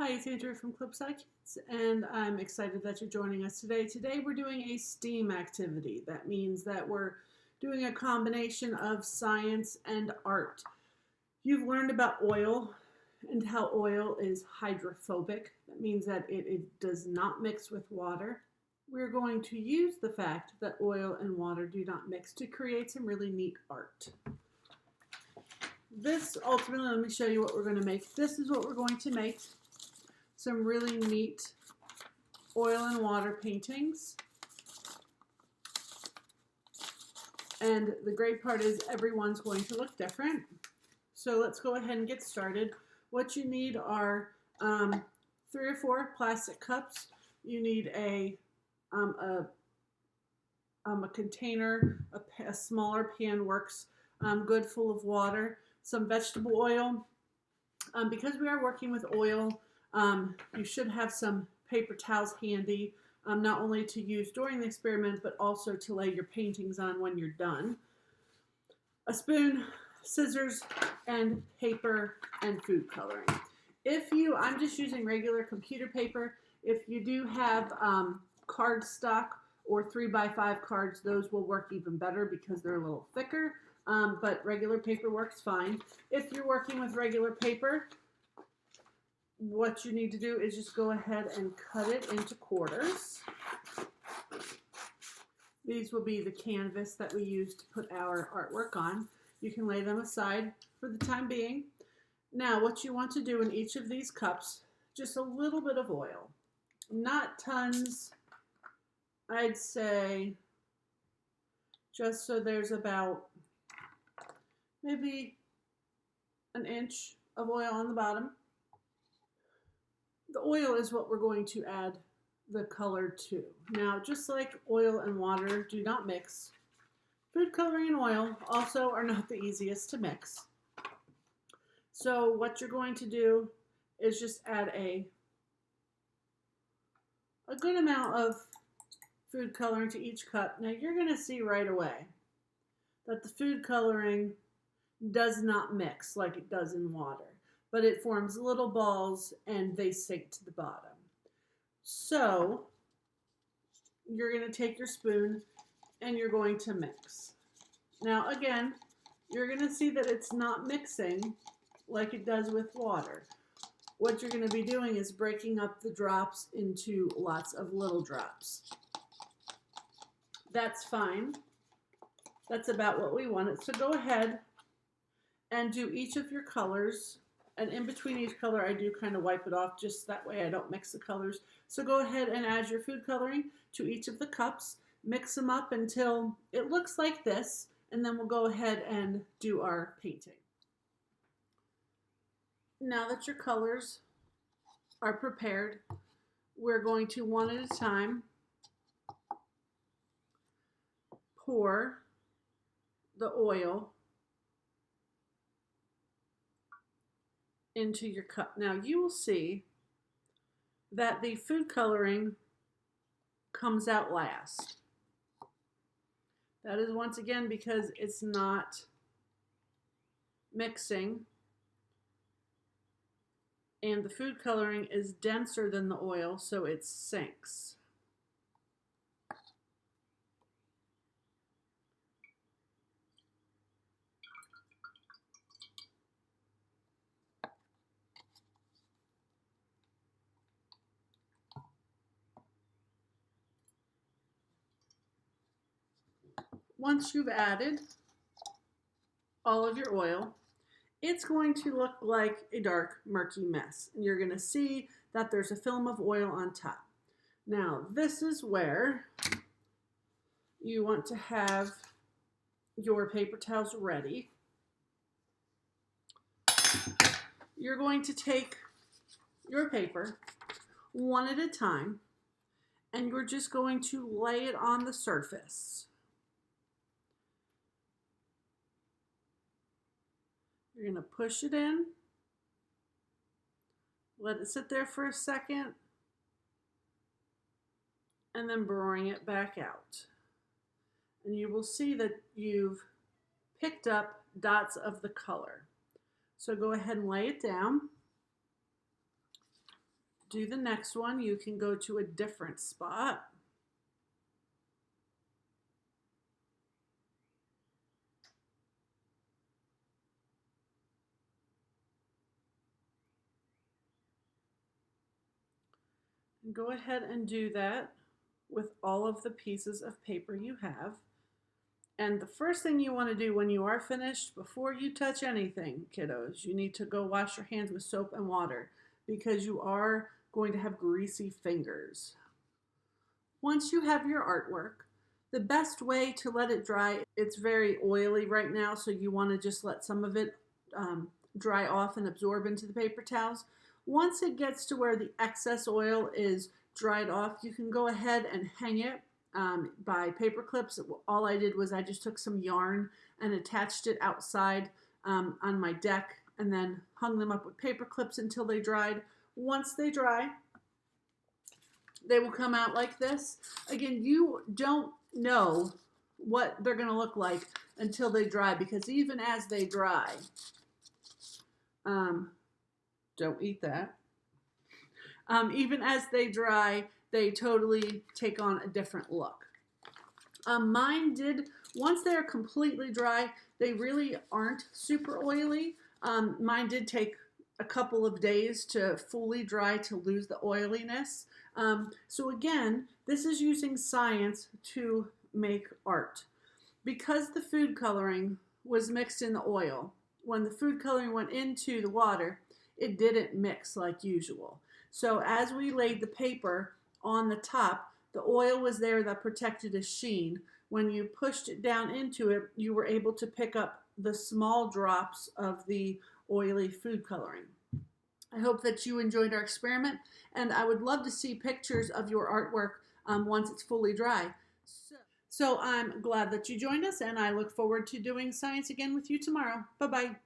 Hi, it's Andrea from Club SciKidz, and I'm excited that you're joining us today. Today we're doing a STEAM activity. That means that we're doing a combination of science and art. You've learned about oil and how oil is hydrophobic. That means that it does not mix with water. We're going to use the fact that oil and water do not mix to create some really neat art. This ultimately, let me show you what we're going to make. This is what we're going to make. Some really neat oil and water paintings. And the great part is everyone's going to look different. So let's go ahead and get started. What you need are 3 or 4 plastic cups. You need a container, a smaller pan works good, full of water, some vegetable oil. Because we are working with oil, you should have some paper towels handy, not only to use during the experiment, but also to lay your paintings on when you're done. A spoon, scissors, and paper and food coloring. I'm just using regular computer paper. If you do have cardstock or 3x5 cards, those will work even better because they're a little thicker, but regular paper works fine. If you're working with regular paper, what you need to do is just go ahead and cut it into quarters. These will be the canvas that we use to put our artwork on. You can lay them aside for the time being. Now, what you want to do in each of these cups, just a little bit of oil. Not tons, I'd say just so there's about maybe an inch of oil on the bottom. The oil is what we're going to add the color to. Now, just like oil and water do not mix, food coloring and oil also are not the easiest to mix. So what you're going to do is just add a good amount of food coloring to each cup. Now, you're going to see right away that the food coloring does not mix like it does in water, but it forms little balls and they sink to the bottom. So you're going to take your spoon and you're going to mix. Now again, you're going to see that it's not mixing like it does with water. What you're going to be doing is breaking up the drops into lots of little drops. That's fine. That's about what we wanted. So go ahead and do each of your colors. And in between each color, I do kind of wipe it off just that way I don't mix the colors. So go ahead and add your food coloring to each of the cups. Mix them up until it looks like this, and then we'll go ahead and do our painting. Now that your colors are prepared, we're going to, one at a time, pour the oil into your cup. Now you will see that the food coloring comes out last. That is once again because it's not mixing, and the food coloring is denser than the oil, so it sinks. Once you've added all of your oil, it's going to look like a dark, murky mess. And you're going to see that there's a film of oil on top. Now, this is where you want to have your paper towels ready. You're going to take your paper one at a time, and you're just going to lay it on the surface. You're going to push it in, let it sit there for a second, and then bring it back out. And you will see that you've picked up dots of the color. So go ahead and lay it down. do the next one, you can go to a different spot. And go ahead and do that with all of the pieces of paper you have. And the first thing you want to do when you are finished, before you touch anything, kiddos, you need to go wash your hands with soap and water because you are going to have greasy fingers. Once you have your artwork, the best way to let it dry, it's very oily right now, so you want to just let some of it dry off and absorb into the paper towels. Once it gets to where the excess oil is dried off, you can go ahead and hang it by paper clips. All I did was I just took some yarn and attached it outside on my deck and then hung them up with paper clips until they dried. Once they dry, they will come out like this. Again, you don't know what they're going to look like until they dry, because even as they dry, don't eat that. Even as they dry, they totally take on a different look. Mine did, once they're completely dry, they really aren't super oily. Mine did take a couple of days to fully dry to lose the oiliness. So again, this is using science to make art. Because the food coloring was mixed in the oil, when the food coloring went into the water, it didn't mix like usual. So as we laid the paper on the top, the oil was there that protected a sheen. When you pushed it down into it, you were able to pick up the small drops of the oily food coloring. I hope that you enjoyed our experiment, and I would love to see pictures of your artwork once it's fully dry. So I'm glad that you joined us, and I look forward to doing science again with you tomorrow. Bye-bye.